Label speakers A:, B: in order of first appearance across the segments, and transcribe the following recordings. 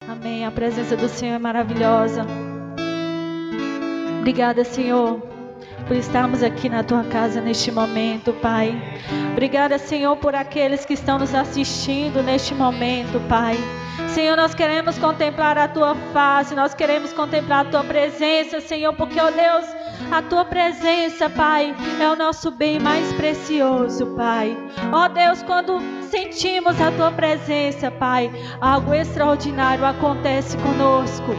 A: Amém. A presença do Senhor é maravilhosa. Obrigada, Senhor, por estarmos aqui na Tua casa neste momento, Pai. Obrigada, Senhor, por aqueles que estão nos assistindo neste momento, Pai. Senhor, nós queremos contemplar a Tua face, nós queremos contemplar a Tua presença, Senhor, porque, ó Deus, a Tua presença, Pai, é o nosso bem mais precioso, Pai. Ó Deus, quando sentimos a Tua presença, Pai, algo extraordinário acontece conosco,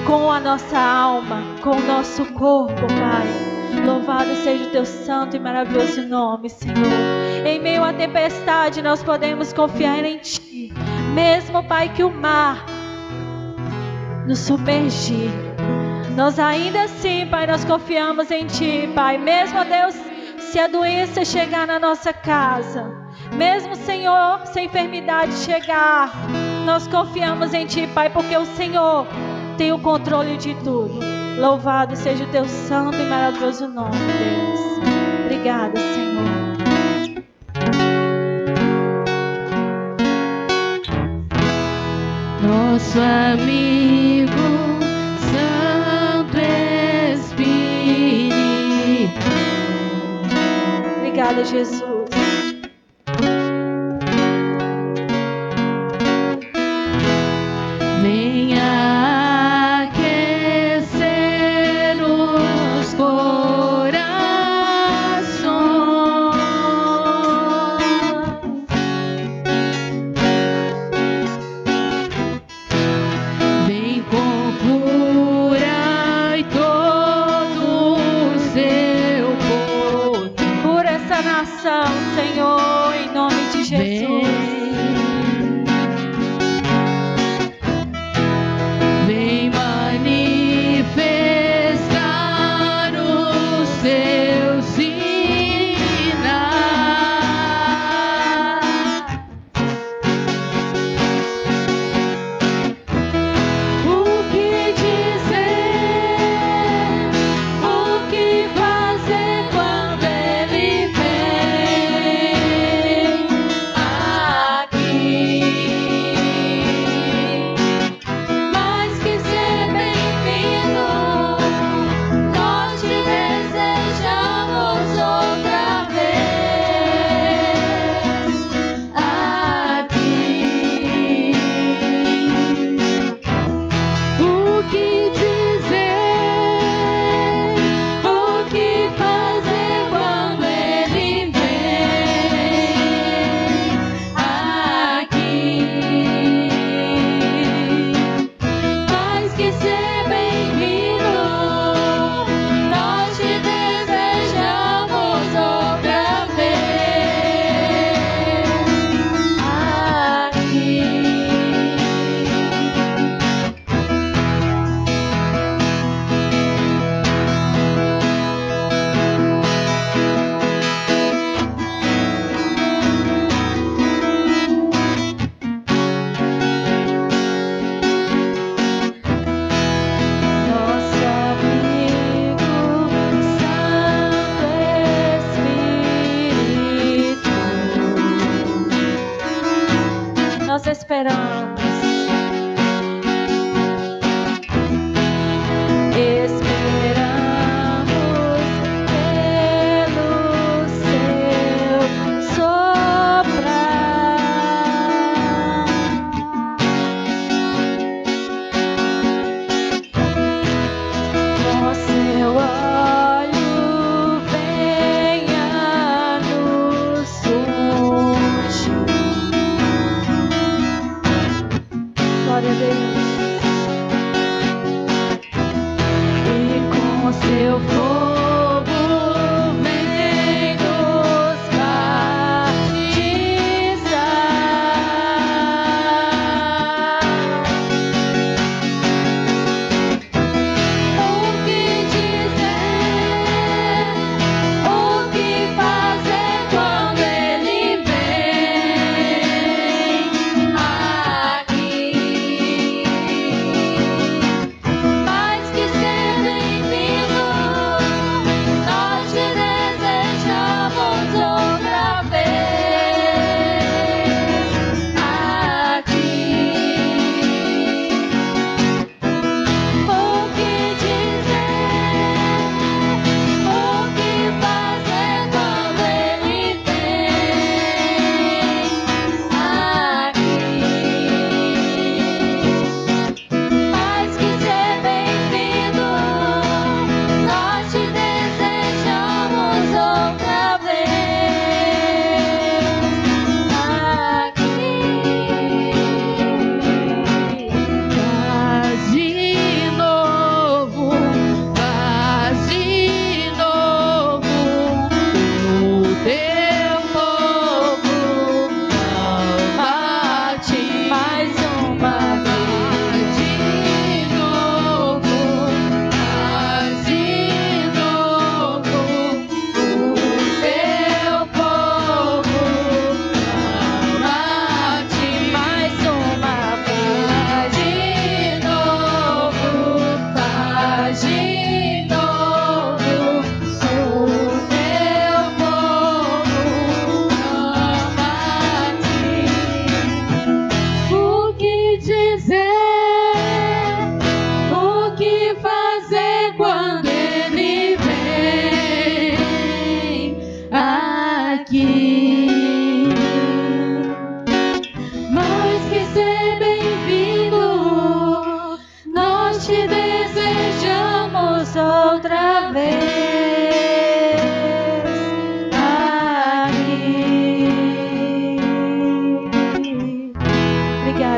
A: com a nossa alma, com o nosso corpo, Pai. Louvado seja o Teu santo e maravilhoso nome, Senhor. Em meio à tempestade, nós podemos confiar em Ti. Mesmo, Pai, que o mar nos submergir, nós ainda assim, Pai, nós confiamos em Ti, Pai. Mesmo, Deus, se a doença chegar na nossa casa, mesmo, Senhor, se a enfermidade chegar, nós confiamos em Ti, Pai, porque o Senhor tem o controle de tudo. Louvado seja o Teu santo e maravilhoso nome, Deus. Obrigada, Senhor.
B: Nosso amigo Santo Espírito.
A: Obrigada, Jesus.
B: Venha aquecer os corações. Vem com cura e todo o seu poder.
A: Cura essa nação, Senhor, em nome de Jesus.
B: Vem manifestar o seu sinal. O que dizer, o que fazer quando ele vem aqui? Mais que ser bem-vindo, nós te desejamos outra vez aqui. O que dizer, o que fazer quando ele vem aqui? Mais que ser bem-vindo, nós te desejamos outra vez aqui.
A: Nosso amigo Santo Espírito, nós esperamos. Esperamos pelo Seu soprar. Com Seu olho venha nos ungir.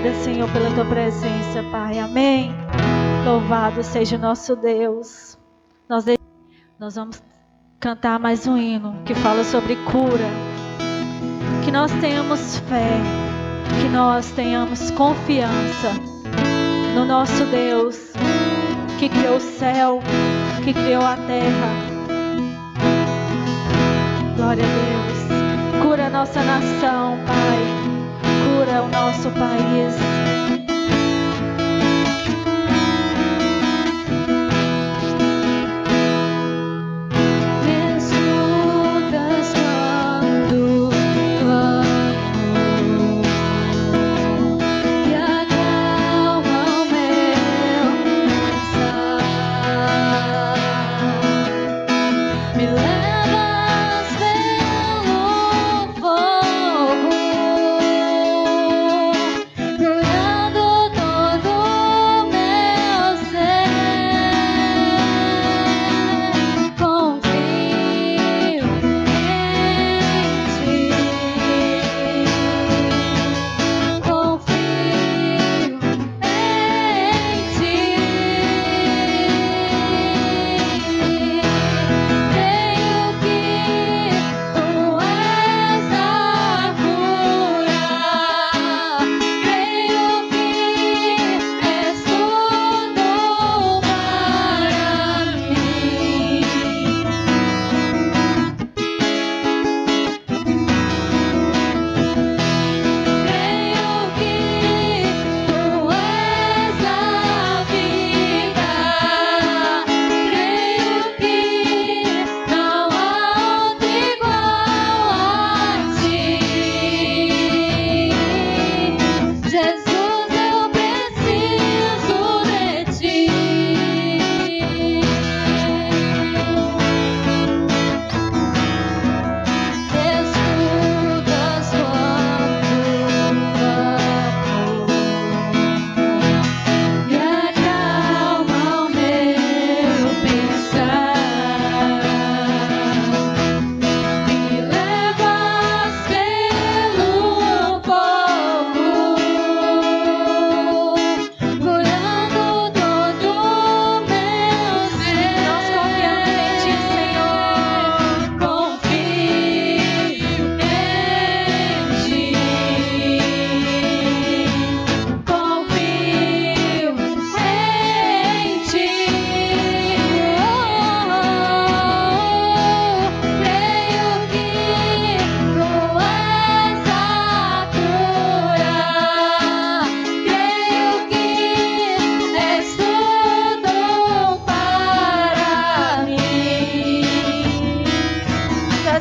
A: Obrigada, Senhor, pela tua presença, Pai. Amém. Louvado seja o nosso Deus. Nós vamos cantar mais um hino que fala sobre cura. Que nós tenhamos fé, que nós tenhamos confiança no nosso Deus, que criou o céu, que criou a terra. Glória a Deus. Cura a nossa nação, Pai. Cura o nosso país.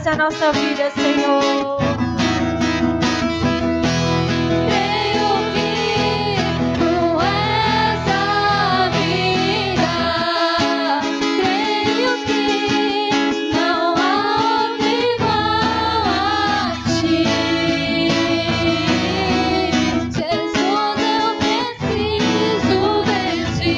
A: A nossa vida, Senhor.
B: Creio que tu és a vida. Creio que não há outro igual a ti. Jesus, eu preciso de ti.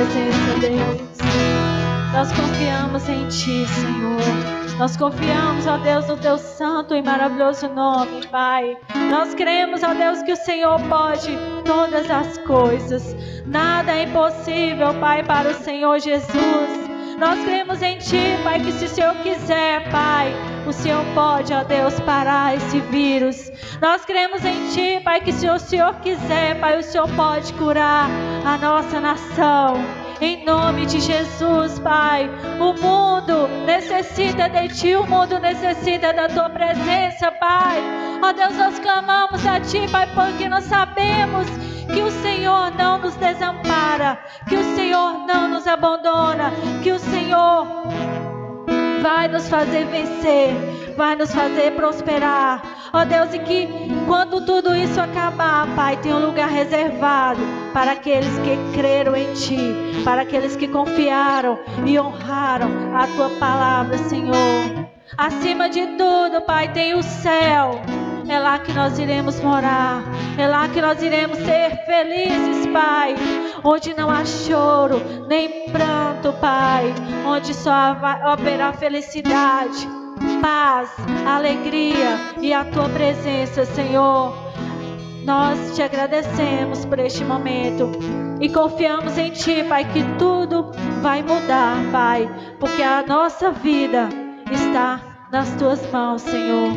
A: presença, Deus. Nós confiamos em Ti, Senhor. Nós confiamos, ó Deus, no Teu santo e maravilhoso nome, Pai. Nós cremos, ó Deus, que o Senhor pode todas as coisas. Nada é impossível, Pai, para o Senhor Jesus. Nós cremos em Ti, Pai, que se o Senhor quiser, Pai, o Senhor pode, ó Deus, parar esse vírus. Nós cremos em Ti, Pai, que se o Senhor quiser, Pai, o Senhor pode curar a nossa nação. Em nome de Jesus, Pai, o mundo necessita de Ti, o mundo necessita da Tua presença, Pai. Ó Deus, nós clamamos a Ti, Pai, porque nós sabemos que o Senhor não nos desampara, que o Senhor não nos abandona, que o Senhor vai nos fazer vencer, vai nos fazer prosperar. Ó Deus, e que quando tudo isso acabar, Pai, tem um lugar reservado para aqueles que creram em Ti, para aqueles que confiaram e honraram a Tua palavra, Senhor. Acima de tudo, Pai, tem o céu. É lá que nós iremos morar, é lá que nós iremos ser felizes, Pai, onde não há choro, nem pranto, Pai, onde só haverá felicidade, paz, alegria e a Tua presença, Senhor. Nós Te agradecemos por este momento e confiamos em Ti, Pai, que tudo vai mudar, Pai, porque a nossa vida está nas Tuas mãos, Senhor.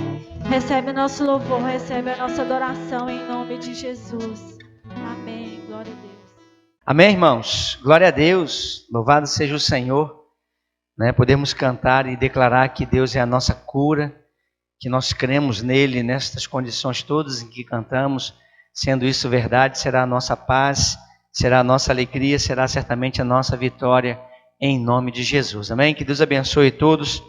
A: Recebe o nosso louvor, recebe a nossa adoração em nome de Jesus. Amém. Glória a Deus.
C: Amém, irmãos? Glória a Deus. Louvado seja o Senhor. Podemos cantar e declarar que Deus é a nossa cura, que nós cremos nele nestas condições todas em que cantamos. Sendo isso verdade, será a nossa paz, será a nossa alegria, será certamente a nossa vitória em nome de Jesus. Amém? Que Deus abençoe todos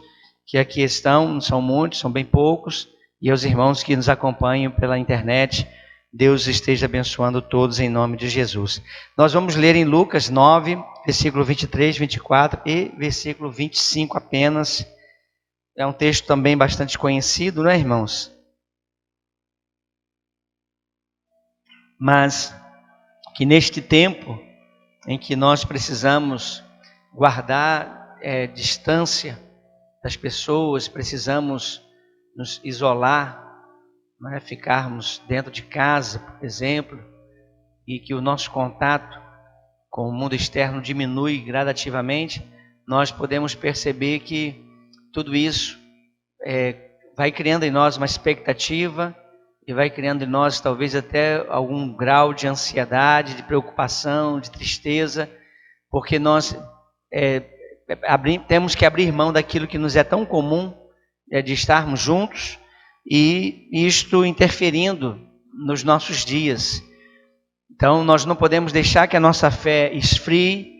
C: que aqui estão, não são muitos, são bem poucos. E aos irmãos que nos acompanham pela internet, Deus esteja abençoando todos em nome de Jesus. Nós vamos ler em Lucas 9, versículo 23, 24 e versículo 25 apenas. É um texto também bastante conhecido, não é, irmãos? Mas que neste tempo em que nós precisamos guardar distância das pessoas, precisamos nos isolar, ficarmos dentro de casa, por exemplo, e que o nosso contato com o mundo externo diminui gradativamente, nós podemos perceber que tudo isso vai criando em nós uma expectativa e vai criando em nós talvez até algum grau de ansiedade, de preocupação, de tristeza, porque nós temos que abrir mão daquilo que nos é tão comum, de estarmos juntos, e isto interferindo nos nossos dias. Então nós não podemos deixar que a nossa fé esfrie,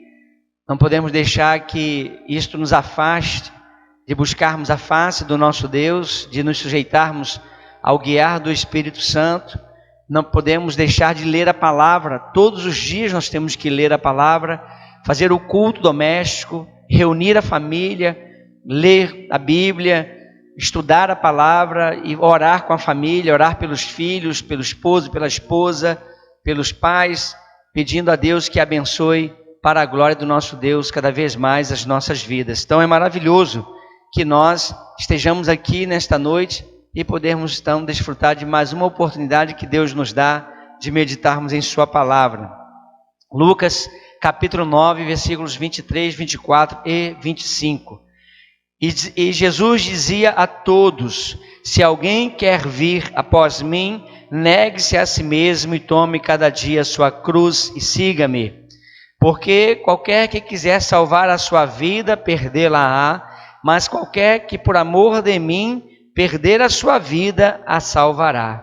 C: não podemos deixar que isto nos afaste de buscarmos a face do nosso Deus, de nos sujeitarmos ao guiar do Espírito Santo. Não podemos deixar de ler a palavra. Todos os dias nós temos que ler a palavra, fazer o culto doméstico, reunir a família, ler a Bíblia, estudar a palavra e orar com a família, orar pelos filhos, pelo esposo, pela esposa, pelos pais, pedindo a Deus que abençoe para a glória do nosso Deus cada vez mais as nossas vidas. Então é maravilhoso que nós estejamos aqui nesta noite e podermos então desfrutar de mais uma oportunidade que Deus nos dá de meditarmos em Sua palavra. Lucas capítulo 9, versículos 23, 24 e 25. E Jesus dizia a todos: se alguém quer vir após mim, negue-se a si mesmo e tome cada dia a sua cruz e siga-me. Porque qualquer que quiser salvar a sua vida, perdê-la-á, mas qualquer que por amor de mim perder a sua vida, a salvará.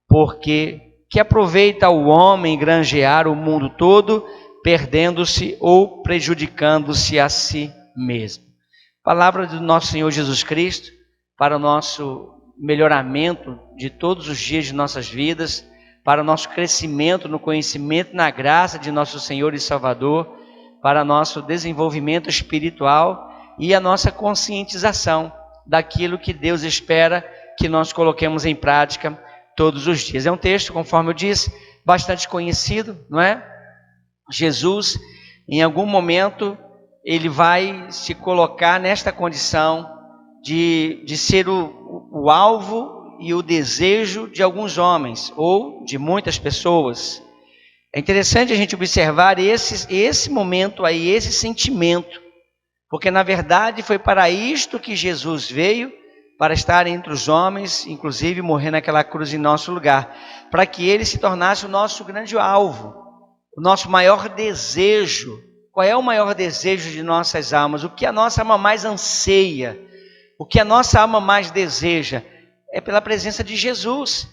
C: Porque que aproveita o homem granjear o mundo todo, perdendo-se ou prejudicando-se a si mesmo. Palavra do nosso Senhor Jesus Cristo, para o nosso melhoramento de todos os dias de nossas vidas, para o nosso crescimento no conhecimento e na graça de nosso Senhor e Salvador, para nosso desenvolvimento espiritual e a nossa conscientização daquilo que Deus espera que nós coloquemos em prática todos os dias. É um texto, conforme eu disse, bastante conhecido, não é? Jesus em algum momento ele vai se colocar nesta condição de ser o alvo e o desejo de alguns homens ou de muitas pessoas. É interessante a gente observar esse momento aí, esse sentimento, porque na verdade foi para isto que Jesus veio, para estar entre os homens, inclusive morrer naquela cruz em nosso lugar, para que ele se tornasse o nosso grande alvo, o nosso maior desejo. Qual é o maior desejo de nossas almas? O que a nossa alma mais anseia? O que a nossa alma mais deseja? É pela presença de Jesus,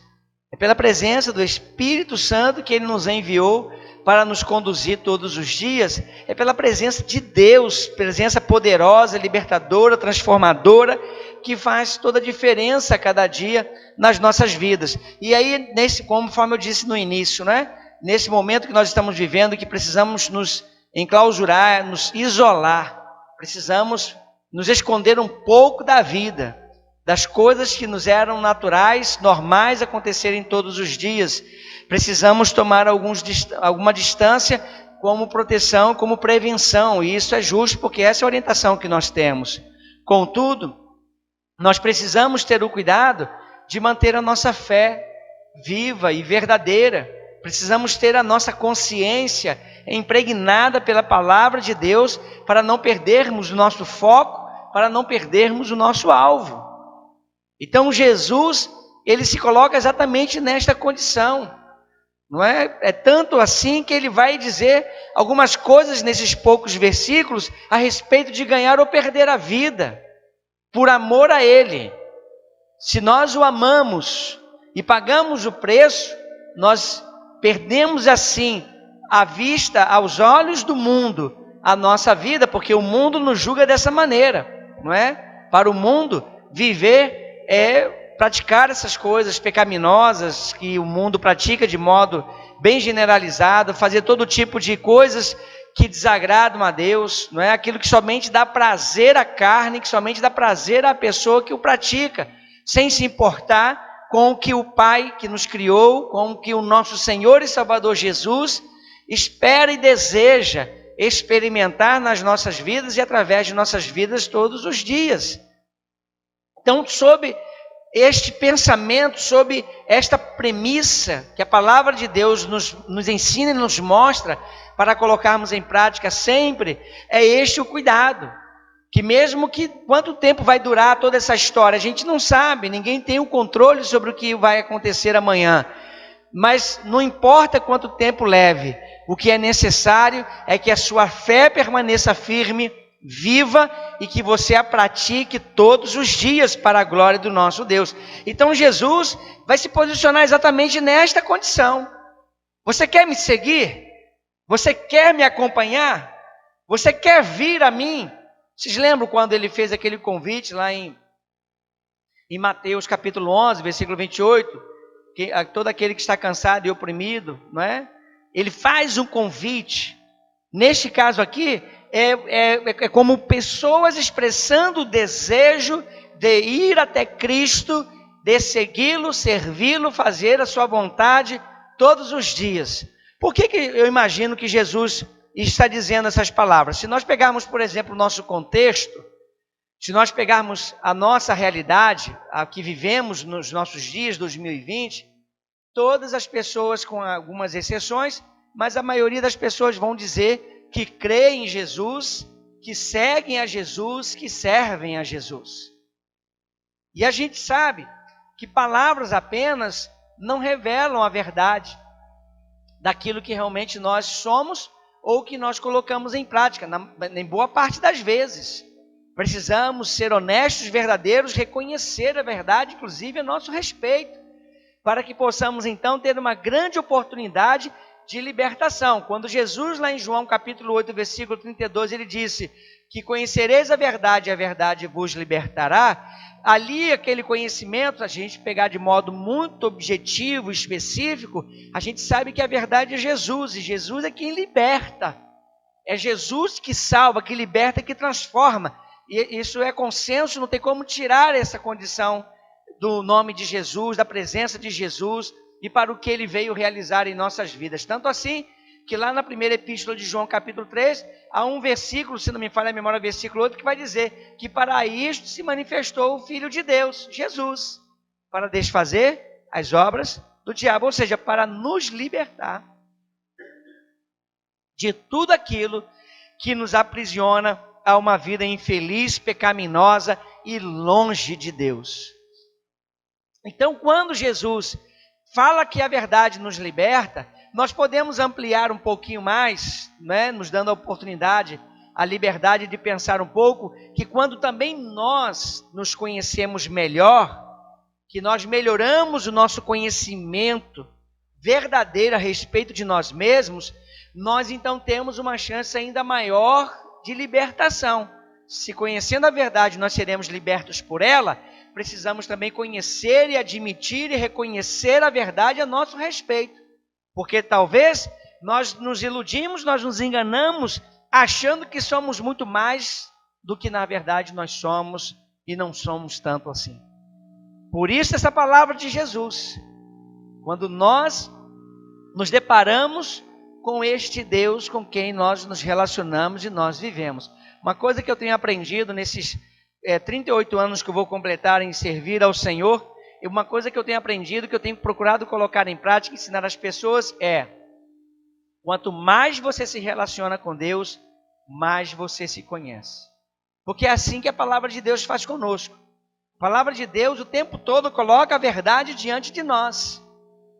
C: é pela presença do Espírito Santo que ele nos enviou para nos conduzir todos os dias, é pela presença de Deus, presença poderosa, libertadora, transformadora, que faz toda a diferença a cada dia nas nossas vidas. E aí, conforme eu disse no início, né? Nesse momento que nós estamos vivendo, que precisamos nos enclausurar, nos isolar, precisamos nos esconder um pouco da vida, das coisas que nos eram naturais, normais acontecerem todos os dias. Precisamos tomar alguma distância como proteção, como prevenção, e isso é justo porque essa é a orientação que nós temos. Contudo, nós precisamos ter o cuidado de manter a nossa fé viva e verdadeira. Precisamos ter a nossa consciência impregnada pela palavra de Deus para não perdermos o nosso foco, para não perdermos o nosso alvo. Então Jesus, ele se coloca exatamente nesta condição. Não é? É tanto assim que ele vai dizer algumas coisas nesses poucos versículos a respeito de ganhar ou perder a vida por amor a ele. Se nós o amamos e pagamos o preço, nós perdemos assim à vista, aos olhos do mundo, a nossa vida, porque o mundo nos julga dessa maneira, não é? Para o mundo, viver é praticar essas coisas pecaminosas que o mundo pratica de modo bem generalizado, fazer todo tipo de coisas que desagradam a Deus, não é? Aquilo que somente dá prazer à carne, que somente dá prazer à pessoa que o pratica, sem se importar com o que o Pai que nos criou, com o que o nosso Senhor e Salvador Jesus espera e deseja experimentar nas nossas vidas e através de nossas vidas todos os dias. Então, sob este pensamento, sob esta premissa que a palavra de Deus nos ensina e nos mostra para colocarmos em prática sempre, é este o cuidado. Que mesmo que quanto tempo vai durar toda essa história, a gente não sabe, ninguém tem o controle sobre o que vai acontecer amanhã. Mas não importa quanto tempo leve, o que é necessário é que a sua fé permaneça firme, viva e que você a pratique todos os dias para a glória do nosso Deus. Então Jesus vai se posicionar exatamente nesta condição. Você quer me seguir? Você quer me acompanhar? Você quer vir a mim? Vocês lembram quando ele fez aquele convite lá em Mateus capítulo 11, versículo 28? Que todo aquele que está cansado e oprimido, não é? Ele faz um convite. Neste caso aqui, é como pessoas expressando o desejo de ir até Cristo, de segui-lo, servi-lo, fazer a sua vontade todos os dias. Por que eu imagino que Jesus está dizendo essas palavras? Se nós pegarmos, por exemplo, o nosso contexto, se nós pegarmos a nossa realidade, a que vivemos nos nossos dias, 2020, todas as pessoas, com algumas exceções, mas a maioria das pessoas vão dizer que creem em Jesus, que seguem a Jesus, que servem a Jesus. E a gente sabe que palavras apenas não revelam a verdade daquilo que realmente nós somos ou que nós colocamos em prática, em boa parte das vezes. Precisamos ser honestos, verdadeiros, reconhecer a verdade, inclusive a nosso respeito, para que possamos então ter uma grande oportunidade de libertação. Quando Jesus, lá em João capítulo 8, versículo 32, ele disse que conhecereis a verdade vos libertará. Ali, aquele conhecimento, a gente pegar de modo muito objetivo, específico, a gente sabe que a verdade é Jesus, e Jesus é quem liberta. É Jesus que salva, que liberta, que transforma. E isso é consenso, não tem como tirar essa condição do nome de Jesus, da presença de Jesus, e para o que ele veio realizar em nossas vidas. Tanto assim que lá na primeira epístola de João, capítulo 3, há um versículo, se não me falha a memória, versículo 8, que vai dizer que para isto se manifestou o Filho de Deus, Jesus, para desfazer as obras do diabo, ou seja, para nos libertar de tudo aquilo que nos aprisiona a uma vida infeliz, pecaminosa e longe de Deus. Então, quando Jesus fala que a verdade nos liberta, nós podemos ampliar um pouquinho mais, né, nos dando a oportunidade, a liberdade de pensar um pouco, que quando também nós nos conhecemos melhor, que nós melhoramos o nosso conhecimento verdadeiro a respeito de nós mesmos, nós então temos uma chance ainda maior de libertação. Se conhecendo a verdade nós seremos libertos por ela, precisamos também conhecer e admitir e reconhecer a verdade a nosso respeito. Porque talvez nós nos iludimos, nós nos enganamos, achando que somos muito mais do que na verdade nós somos e não somos tanto assim. Por isso essa palavra de Jesus, quando nós nos deparamos com este Deus com quem nós nos relacionamos e nós vivemos. Uma coisa que eu tenho aprendido nesses 38 anos que eu vou completar em servir ao Senhor, e uma coisa que eu tenho aprendido, que eu tenho procurado colocar em prática, ensinar às pessoas é: quanto mais você se relaciona com Deus, mais você se conhece. Porque é assim que a palavra de Deus faz conosco. A palavra de Deus o tempo todo coloca a verdade diante de nós.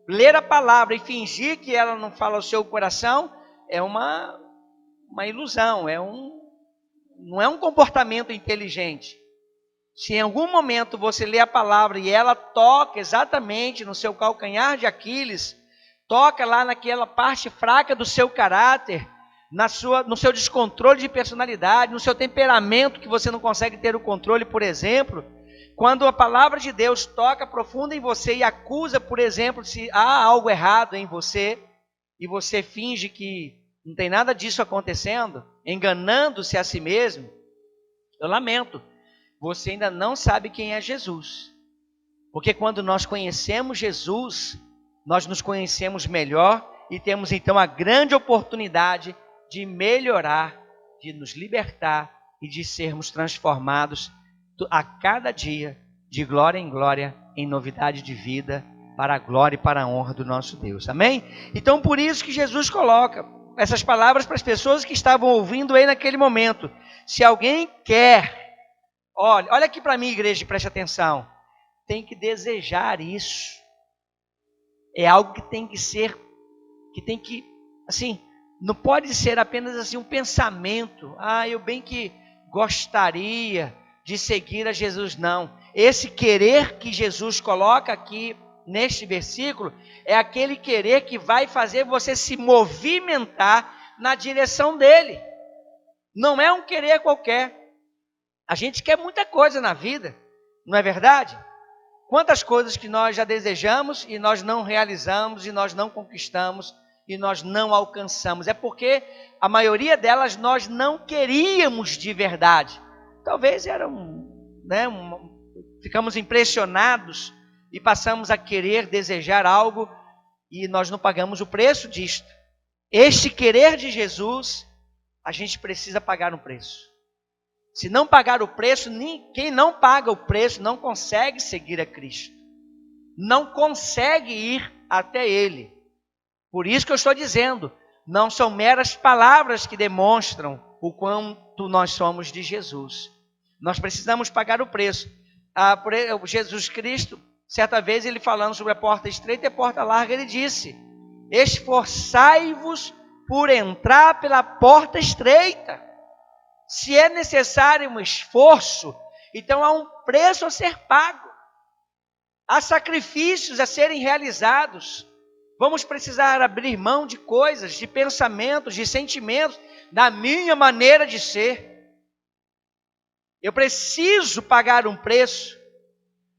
C: Ler a palavra e fingir que ela não fala ao seu coração é uma ilusão, não é um comportamento inteligente. Se em algum momento você lê a palavra e ela toca exatamente no seu calcanhar de Aquiles, toca lá naquela parte fraca do seu caráter, no seu descontrole de personalidade, no seu temperamento que você não consegue ter o controle, por exemplo, quando a palavra de Deus toca profunda em você e acusa, por exemplo, se há algo errado em você, e você finge que não tem nada disso acontecendo, enganando-se a si mesmo, eu lamento, você ainda não sabe quem é Jesus. Porque quando nós conhecemos Jesus, nós nos conhecemos melhor e temos então a grande oportunidade de melhorar, de nos libertar e de sermos transformados a cada dia, de glória em glória, em novidade de vida, para a glória e para a honra do nosso Deus. Amém? Então por isso que Jesus coloca essas palavras para as pessoas que estavam ouvindo aí naquele momento. Se alguém quer, olha aqui para mim, igreja, preste atenção, tem que desejar isso. É algo que tem que ser, assim, não pode ser apenas assim um pensamento. Eu bem que gostaria de seguir a Jesus, não. Esse querer que Jesus coloca aqui neste versículo é aquele querer que vai fazer você se movimentar na direção dele. Não é um querer qualquer. A gente quer muita coisa na vida, não é verdade? Quantas coisas que nós já desejamos e nós não realizamos, e nós não conquistamos, e nós não alcançamos. É porque a maioria delas nós não queríamos de verdade. Talvez ficamos impressionados e passamos a querer, desejar algo e nós não pagamos o preço disto. Este querer de Jesus, a gente precisa pagar um preço. Se não pagar o preço, quem não paga o preço não consegue seguir a Cristo. Não consegue ir até Ele. Por isso que eu estou dizendo, não são meras palavras que demonstram o quanto nós somos de Jesus. Nós precisamos pagar o preço. Jesus Cristo, certa vez ele falando sobre a porta estreita e a porta larga, ele disse: esforçai-vos por entrar pela porta estreita. Se é necessário um esforço, então há um preço a ser pago. Há sacrifícios a serem realizados. Vamos precisar abrir mão de coisas, de pensamentos, de sentimentos, da minha maneira de ser. Eu preciso pagar um preço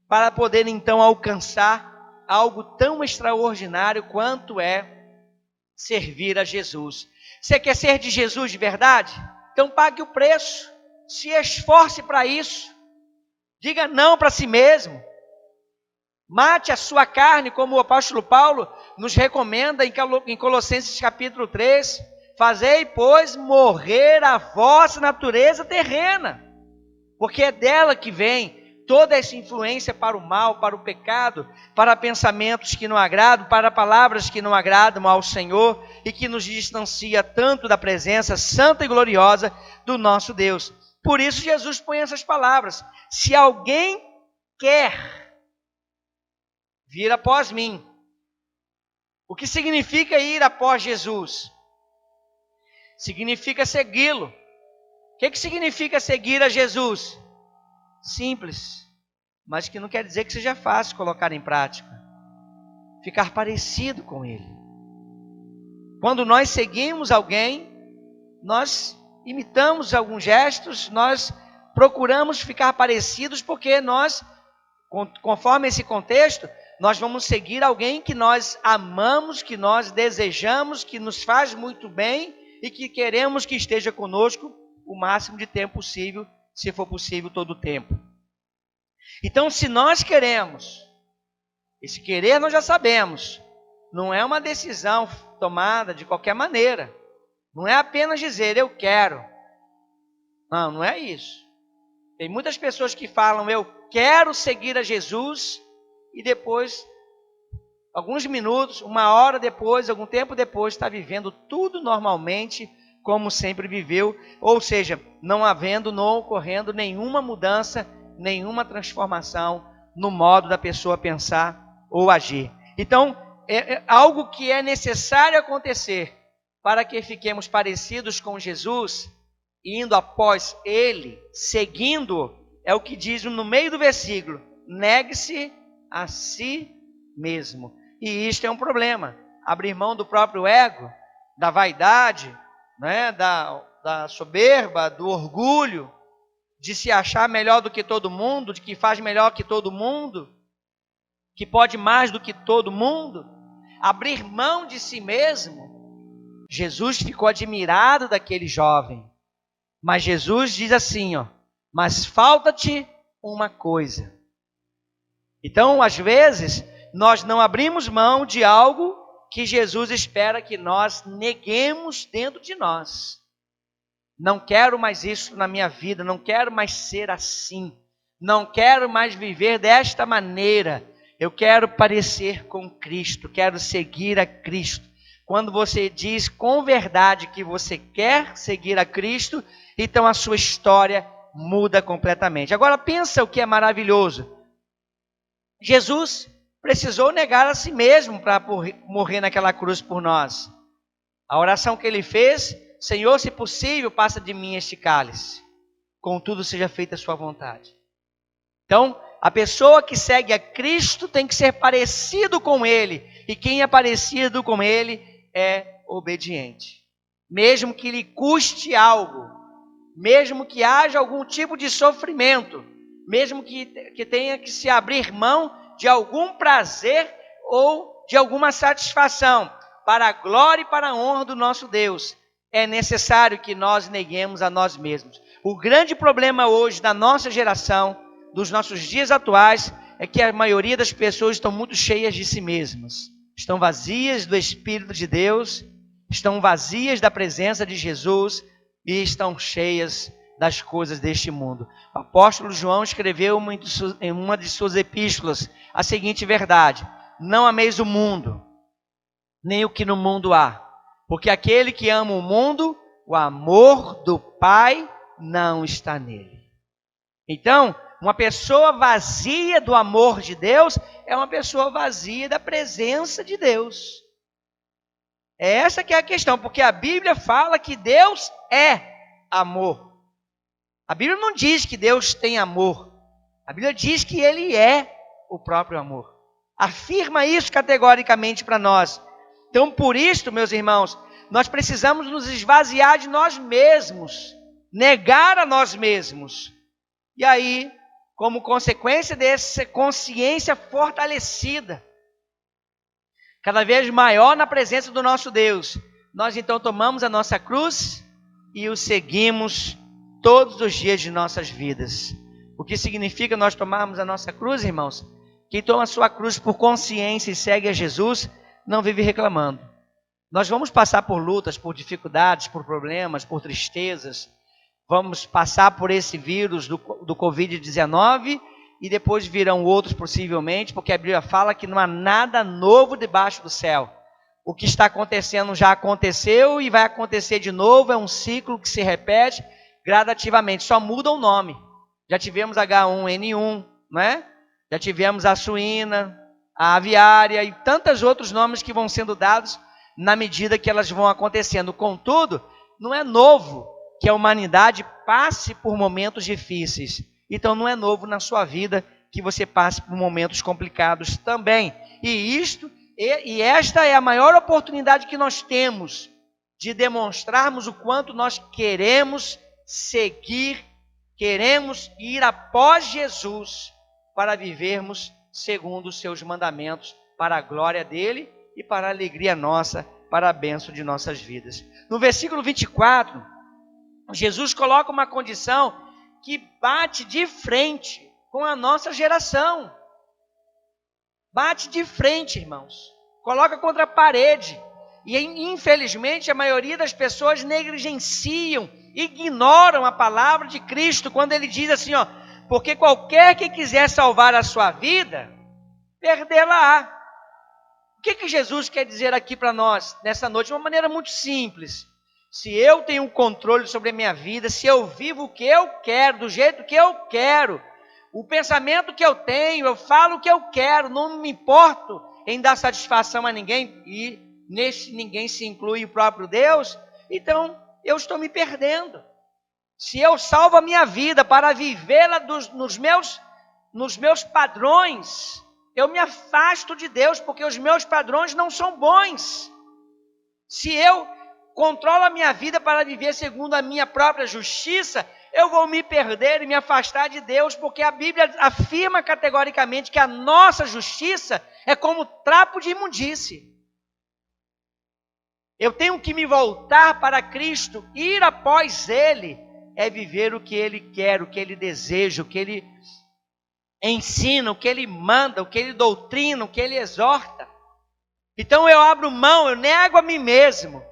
C: para poder então alcançar algo tão extraordinário quanto é servir a Jesus. Você quer ser de Jesus de verdade? Então pague o preço, se esforce para isso, diga não para si mesmo. Mate a sua carne, como o apóstolo Paulo nos recomenda em Colossenses capítulo 3. Fazei, pois, morrer a vossa natureza terrena, porque é dela que vem toda essa influência para o mal, para o pecado, para pensamentos que não agradam, para palavras que não agradam ao Senhor e que nos distancia tanto da presença santa e gloriosa do nosso Deus. Por isso Jesus põe essas palavras: se alguém quer vir após mim. O que significa ir após Jesus? Significa segui-lo. O que significa seguir a Jesus? Simples, mas que não quer dizer que seja fácil colocar em prática. Ficar parecido com Ele. Quando nós seguimos alguém, nós imitamos alguns gestos, nós procuramos ficar parecidos porque nós, conforme esse contexto, nós vamos seguir alguém que nós amamos, que nós desejamos, que nos faz muito bem e que queremos que esteja conosco o máximo de tempo possível, se for possível todo o tempo. Então, se nós queremos, esse querer nós já sabemos, não é uma decisão tomada de qualquer maneira, não é apenas dizer eu quero, não é isso. Tem muitas pessoas que falam eu quero seguir a Jesus e depois, alguns minutos, uma hora depois, algum tempo depois, está vivendo tudo normalmente como sempre viveu, ou seja, não ocorrendo nenhuma mudança, nenhuma transformação no modo da pessoa pensar ou agir. Então, é algo que é necessário acontecer para que fiquemos parecidos com Jesus, indo após Ele, seguindo-o, é o que diz no meio do versículo: negue-se a si mesmo. E isto é um problema. Abrir mão do próprio ego, da vaidade, né, da soberba, do orgulho, de se achar melhor do que todo mundo, de que faz melhor que todo mundo, que pode mais do que todo mundo. Abrir mão de si mesmo. Jesus ficou admirado daquele jovem. Mas Jesus diz assim, mas falta-te uma coisa. Então, às vezes, nós não abrimos mão de algo que Jesus espera que nós neguemos dentro de nós. Não quero mais isso na minha vida, não quero mais ser assim, não quero mais viver desta maneira. Eu quero parecer com Cristo, quero seguir a Cristo. Quando você diz com verdade que você quer seguir a Cristo, então a sua história muda completamente. Agora pensa o que é maravilhoso. Jesus precisou negar a si mesmo para morrer naquela cruz por nós. A oração que ele fez: Senhor, se possível, passa de mim este cálice. Contudo, seja feita a sua vontade. Então, a pessoa que segue a Cristo tem que ser parecido com Ele. E quem é parecido com Ele é obediente. Mesmo que lhe custe algo, mesmo que haja algum tipo de sofrimento, mesmo que tenha que se abrir mão de algum prazer ou de alguma satisfação, para a glória e para a honra do nosso Deus, é necessário que nós neguemos a nós mesmos. O grande problema hoje da nossa geração, dos nossos dias atuais, é que a maioria das pessoas estão muito cheias de si mesmas. Estão vazias do Espírito de Deus, estão vazias da presença de Jesus e estão cheias das coisas deste mundo. O apóstolo João escreveu em uma de suas epístolas a seguinte verdade: não ameis o mundo, nem o que no mundo há, porque aquele que ama o mundo, o amor do Pai não está nele. Então, uma pessoa vazia do amor de Deus é uma pessoa vazia da presença de Deus. É essa que é a questão, porque a Bíblia fala que Deus é amor. A Bíblia não diz que Deus tem amor. A Bíblia diz que Ele é o próprio amor. Afirma isso categoricamente para nós. Então, por isso, meus irmãos, nós precisamos nos esvaziar de nós mesmos, negar a nós mesmos. E aí, como consequência dessa consciência fortalecida, cada vez maior na presença do nosso Deus, nós então tomamos a nossa cruz e o seguimos todos os dias de nossas vidas. O que significa nós tomarmos a nossa cruz, irmãos? quem toma a sua cruz por consciência e segue a Jesus, não vive reclamando. Nós vamos passar por lutas, por dificuldades, por problemas, por tristezas. Vamos passar por esse vírus do Covid-19 e depois virão outros possivelmente, porque a Bíblia fala que não há nada novo debaixo do céu. O que está acontecendo já aconteceu e vai acontecer de novo, é um ciclo que se repete gradativamente, só muda o nome. Já tivemos H1N1, não é? Já tivemos a suína, a aviária e tantos outros nomes que vão sendo dados na medida que elas vão acontecendo. Contudo, não é novo que a humanidade passe por momentos difíceis. Então não é novo na sua vida que você passe por momentos complicados também. E esta é a maior oportunidade que nós temos de demonstrarmos o quanto nós queremos seguir, queremos ir após Jesus para vivermos segundo os seus mandamentos, para a glória dele e para a alegria nossa, para a bênção de nossas vidas. No versículo 24, Jesus coloca uma condição que bate de frente com a nossa geração. Bate de frente, irmãos. Coloca contra a parede. E infelizmente a maioria das pessoas negligenciam, ignoram a palavra de Cristo quando ele diz assim, ó, porque qualquer que quiser salvar a sua vida, perdê-la-á. O que Jesus quer dizer aqui para nós nessa noite? De uma maneira muito simples. Se eu tenho um controle sobre a minha vida, se eu vivo o que eu quero, do jeito que eu quero, o pensamento que eu tenho, eu falo o que eu quero, não me importo em dar satisfação a ninguém, e nesse ninguém se inclui o próprio Deus, então eu estou me perdendo. Se eu salvo a minha vida para vivê-la nos meus padrões, eu me afasto de Deus, porque os meus padrões não são bons. Se eu controlo a minha vida para viver segundo a minha própria justiça, eu vou me perder e me afastar de Deus, porque a Bíblia afirma categoricamente que a nossa justiça é como trapo de imundície. Eu tenho que me voltar para Cristo, ir após Ele, é viver o que Ele quer, o que Ele deseja, o que Ele ensina, o que Ele manda, o que Ele doutrina, o que Ele exorta. Então eu abro mão, eu nego a mim mesmo,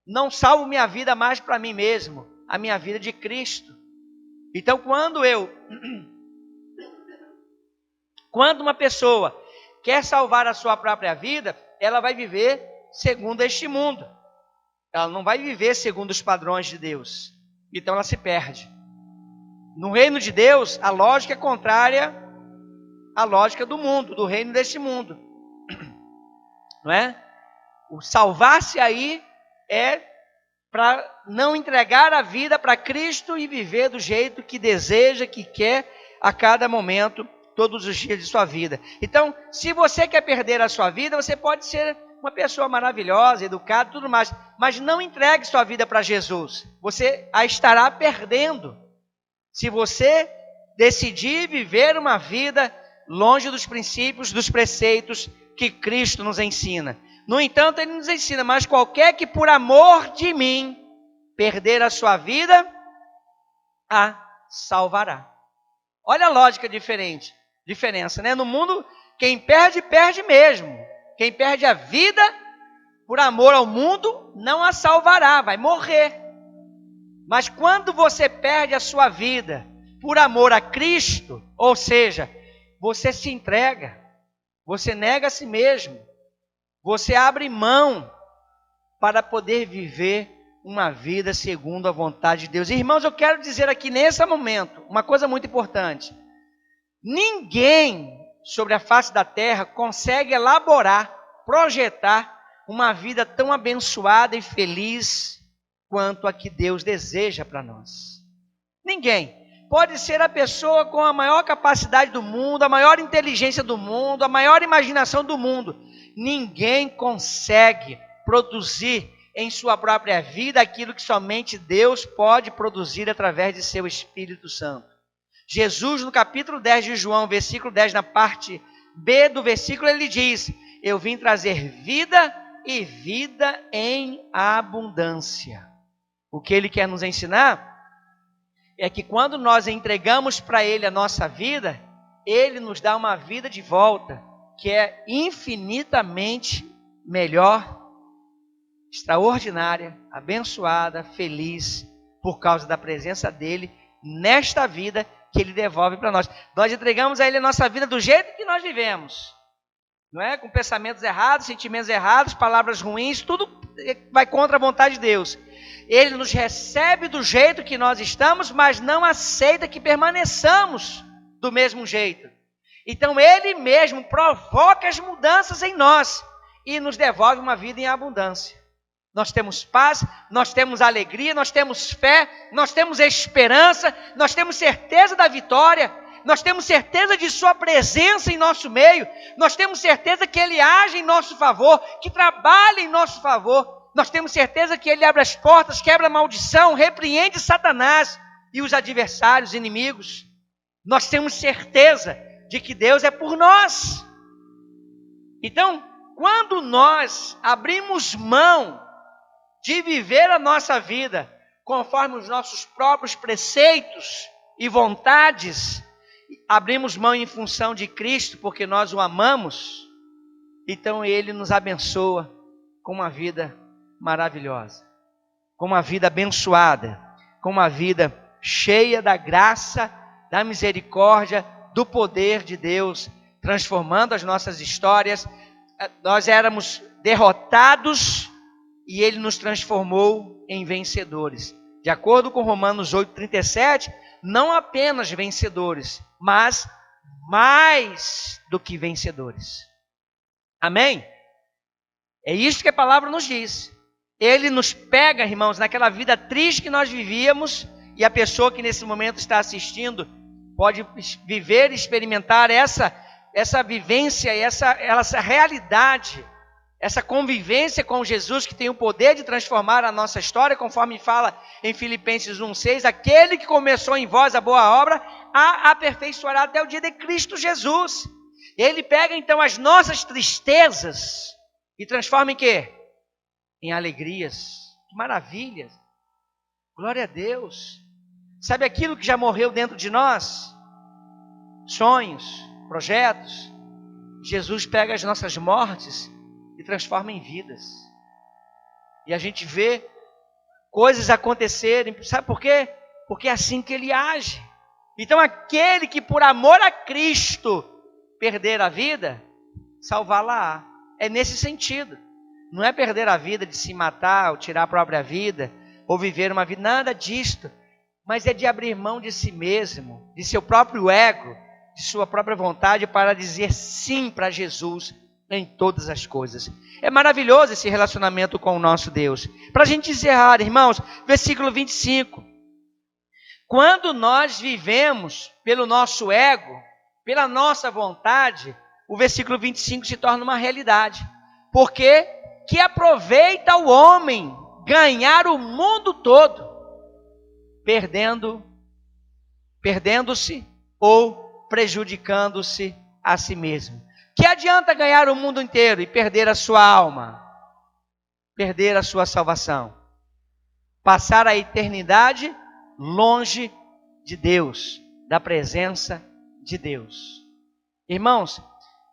C: não salvo minha vida mais para mim mesmo, a minha vida de Cristo. Então quando uma pessoa quer salvar a sua própria vida, ela vai viver segundo este mundo. Ela não vai viver segundo os padrões de Deus. Então ela se perde. No reino de Deus, a lógica é contrária à lógica do mundo, do reino deste mundo. Não é? O salvar-se aí é para não entregar a vida para Cristo e viver do jeito que deseja, que quer a cada momento, todos os dias de sua vida. Então, se você quer perder a sua vida, você pode ser uma pessoa maravilhosa, educada, tudo mais, mas não entregue sua vida para Jesus. Você a estará perdendo. Se você decidir viver uma vida longe dos princípios, dos preceitos que Cristo nos ensina. No entanto, Ele nos ensina, mas qualquer que por amor de mim perder a sua vida, a salvará. Olha a lógica diferença, né? No mundo, quem perde, perde mesmo. Quem perde a vida por amor ao mundo, não a salvará, vai morrer. Mas quando você perde a sua vida por amor a Cristo, ou seja, você se entrega, você nega a si mesmo, você abre mão para poder viver uma vida segundo a vontade de Deus. Irmãos, eu quero dizer aqui nesse momento uma coisa muito importante. Ninguém sobre a face da terra consegue elaborar, projetar uma vida tão abençoada e feliz quanto a que Deus deseja para nós. Ninguém. Pode ser a pessoa com a maior capacidade do mundo, a maior inteligência do mundo, a maior imaginação do mundo. Ninguém consegue produzir em sua própria vida aquilo que somente Deus pode produzir através de seu Espírito Santo. Jesus, no capítulo 10 de João, versículo 10, na parte B do versículo, ele diz: eu vim trazer vida e vida em abundância. O que ele quer nos ensinar é que quando nós entregamos para Ele a nossa vida, Ele nos dá uma vida de volta que é infinitamente melhor, extraordinária, abençoada, feliz, por causa da presença dele nesta vida que ele devolve para nós. Nós entregamos a ele a nossa vida do jeito que nós vivemos, não é? Com pensamentos errados, sentimentos errados, palavras ruins, tudo vai contra a vontade de Deus. Ele nos recebe do jeito que nós estamos, mas não aceita que permaneçamos do mesmo jeito. Então ele mesmo provoca as mudanças em nós e nos devolve uma vida em abundância. Nós temos paz, nós temos alegria, nós temos fé, nós temos esperança, nós temos certeza da vitória, nós temos certeza de sua presença em nosso meio, nós temos certeza que ele age em nosso favor, que trabalha em nosso favor, nós temos certeza que ele abre as portas, quebra a maldição, repreende Satanás e os adversários, inimigos. Nós temos certeza de que Deus é por nós. Então, quando nós abrimos mão de viver a nossa vida conforme os nossos próprios preceitos e vontades, abrimos mão em função de Cristo, porque nós o amamos, então ele nos abençoa com uma vida maravilhosa, com uma vida abençoada, com uma vida cheia da graça, da misericórdia, do poder de Deus, transformando as nossas histórias. Nós éramos derrotados e ele nos transformou em vencedores. De acordo com Romanos 8:37, não apenas vencedores, mas mais do que vencedores. Amém? É isso que a palavra nos diz. Ele nos pega, irmãos, naquela vida triste que nós vivíamos, e a pessoa que nesse momento está assistindo pode viver e experimentar essa vivência, essa realidade, essa convivência com Jesus que tem o poder de transformar a nossa história, conforme fala em Filipenses 1:6, aquele que começou em vós a boa obra, a aperfeiçoará até o dia de Cristo Jesus. Ele pega então as nossas tristezas e transforma em quê? Em alegrias. Que maravilha! Glória a Deus! Sabe aquilo que já morreu dentro de nós? Sonhos, projetos. Jesus pega as nossas mortes e transforma em vidas. E a gente vê coisas acontecerem. Sabe por quê? Porque é assim que ele age. Então aquele que por amor a Cristo perder a vida, salvá-la-á. É nesse sentido. Não é perder a vida de se matar, ou tirar a própria vida, ou viver uma vida, nada disto. Mas é de abrir mão de si mesmo, de seu próprio ego, de sua própria vontade, para dizer sim para Jesus em todas as coisas. É maravilhoso esse relacionamento com o nosso Deus. Para a gente encerrar, irmãos, versículo 25. Quando nós vivemos pelo nosso ego, pela nossa vontade, o versículo 25 se torna uma realidade. Porque que aproveita o homem ganhar o mundo todo, perdendo-se ou prejudicando-se a si mesmo. Que adianta ganhar o mundo inteiro e perder a sua alma? Perder a sua salvação? Passar a eternidade longe de Deus, da presença de Deus. Irmãos,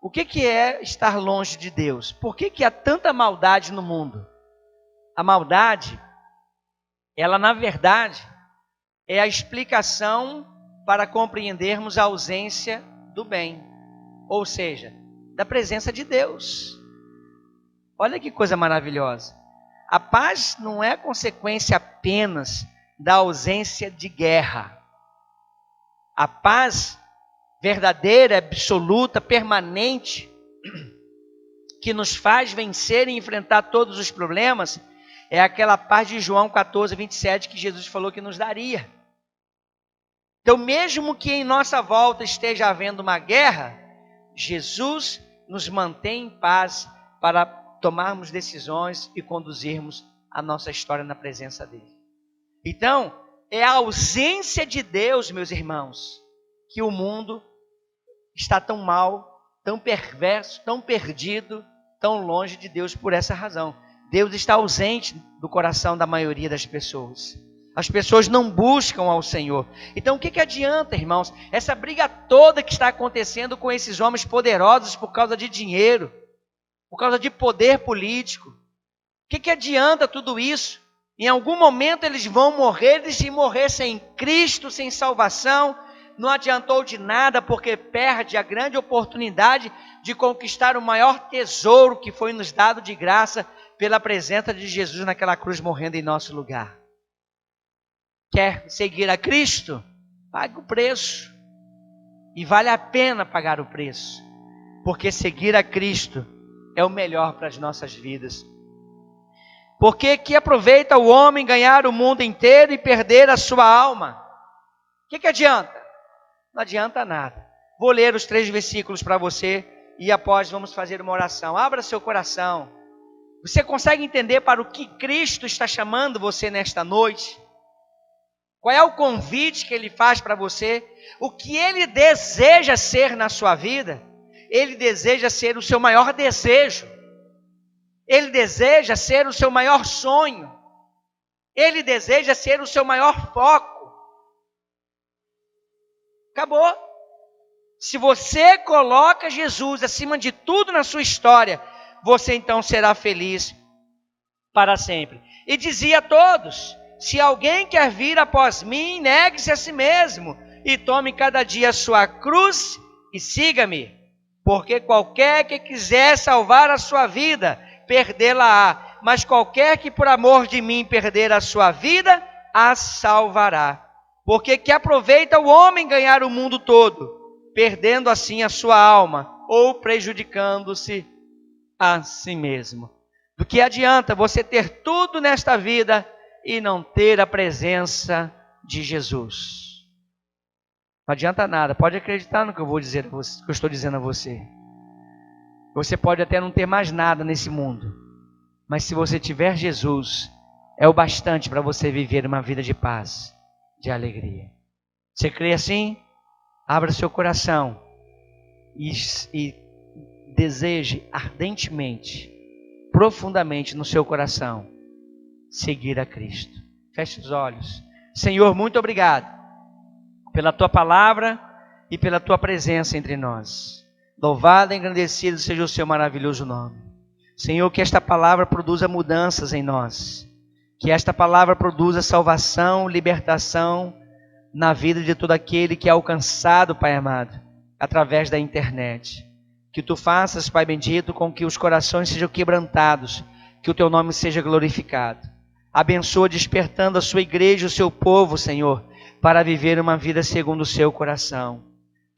C: o que é estar longe de Deus? Por que há tanta maldade no mundo? A maldade, ela na verdade é a explicação para compreendermos a ausência do bem, ou seja, da presença de Deus. Olha que coisa maravilhosa. A paz não é consequência apenas da ausência de guerra. A paz verdadeira, absoluta, permanente, que nos faz vencer e enfrentar todos os problemas, é aquela paz de João 14:27 que Jesus falou que nos daria. Então, mesmo que em nossa volta esteja havendo uma guerra, Jesus nos mantém em paz para tomarmos decisões e conduzirmos a nossa história na presença dele. Então, é a ausência de Deus, meus irmãos, que o mundo está tão mal, tão perverso, tão perdido, tão longe de Deus por essa razão. Deus está ausente do coração da maioria das pessoas. As pessoas não buscam ao Senhor. Então o que adianta, irmãos, essa briga toda que está acontecendo com esses homens poderosos por causa de dinheiro, por causa de poder político? O que adianta tudo isso? Em algum momento eles vão morrer, e se morrer sem Cristo, sem salvação, não adiantou de nada, porque perde a grande oportunidade de conquistar o maior tesouro que foi nos dado de graça pela presença de Jesus naquela cruz morrendo em nosso lugar. Quer seguir a Cristo? Pague o preço. E vale a pena pagar o preço, porque seguir a Cristo é o melhor para as nossas vidas. Porque que aproveita o homem ganhar o mundo inteiro e perder a sua alma? O que adianta? Não adianta nada. Vou ler os 3 versículos para você e após vamos fazer uma oração. Abra seu coração. Você consegue entender para o que Cristo está chamando você nesta noite? Qual é o convite que Ele faz para você? O que Ele deseja ser na sua vida? Ele deseja ser o seu maior desejo. Ele deseja ser o seu maior sonho. Ele deseja ser o seu maior foco. Acabou. Se você coloca Jesus acima de tudo na sua história, você então será feliz para sempre. E dizia a todos: se alguém quer vir após mim, negue-se a si mesmo e tome cada dia a sua cruz e siga-me. Porque qualquer que quiser salvar a sua vida, perdê-la-á. Mas qualquer que por amor de mim perder a sua vida, a salvará. Porque que aproveita o homem ganhar o mundo todo, perdendo assim a sua alma, ou prejudicando-se a si mesmo. Do que adianta você ter tudo nesta vida e não ter a presença de Jesus? Não adianta nada. Pode acreditar no que eu vou dizer, que eu estou dizendo a você. Você pode até não ter mais nada nesse mundo, mas se você tiver Jesus, é o bastante para você viver uma vida de paz, de alegria. Você crê assim? Abra seu coração e deseje ardentemente, profundamente no seu coração, seguir a Cristo. Feche os olhos. Senhor, muito obrigado pela Tua palavra e pela Tua presença entre nós. Louvado e engrandecido seja o Seu maravilhoso nome. Senhor, que esta palavra produza mudanças em nós. Que esta palavra produza salvação, libertação na vida de todo aquele que é alcançado, Pai amado, através da internet. Que Tu faças, Pai bendito, com que os corações sejam quebrantados, que o Teu nome seja glorificado. Abençoa despertando a Sua igreja, o Seu povo, Senhor, para viver uma vida segundo o Seu coração.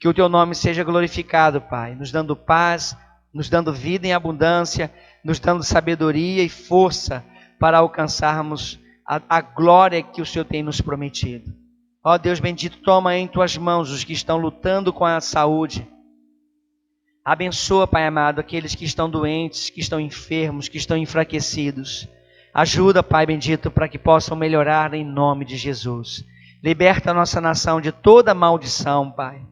C: Que o Teu nome seja glorificado, Pai, nos dando paz, nos dando vida em abundância, nos dando sabedoria e força para alcançarmos a glória que o Senhor tem nos prometido. Ó Deus bendito, toma em Tuas mãos os que estão lutando com a saúde. Abençoa, Pai amado, aqueles que estão doentes, que estão enfermos, que estão enfraquecidos. Ajuda, Pai bendito, para que possam melhorar em nome de Jesus. Liberta a nossa nação de toda maldição, Pai.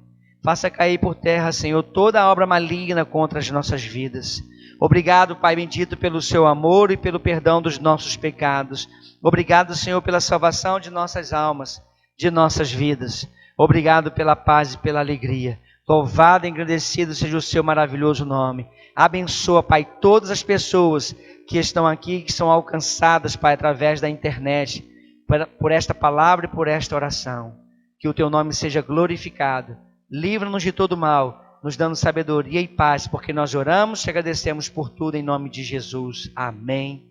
C: Faça cair por terra, Senhor, toda a obra maligna contra as nossas vidas. Obrigado, Pai bendito, pelo Seu amor e pelo perdão dos nossos pecados. Obrigado, Senhor, pela salvação de nossas almas, de nossas vidas. Obrigado pela paz e pela alegria. Louvado e engrandecido seja o Seu maravilhoso nome. Abençoa, Pai, todas as pessoas que estão aqui, que são alcançadas, Pai, através da internet, por esta palavra e por esta oração. Que o Teu nome seja glorificado. Livra-nos de todo mal, nos dando sabedoria e paz, porque nós oramos e agradecemos por tudo em nome de Jesus. Amém.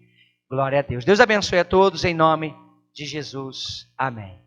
C: Glória a Deus. Deus abençoe a todos em nome de Jesus. Amém.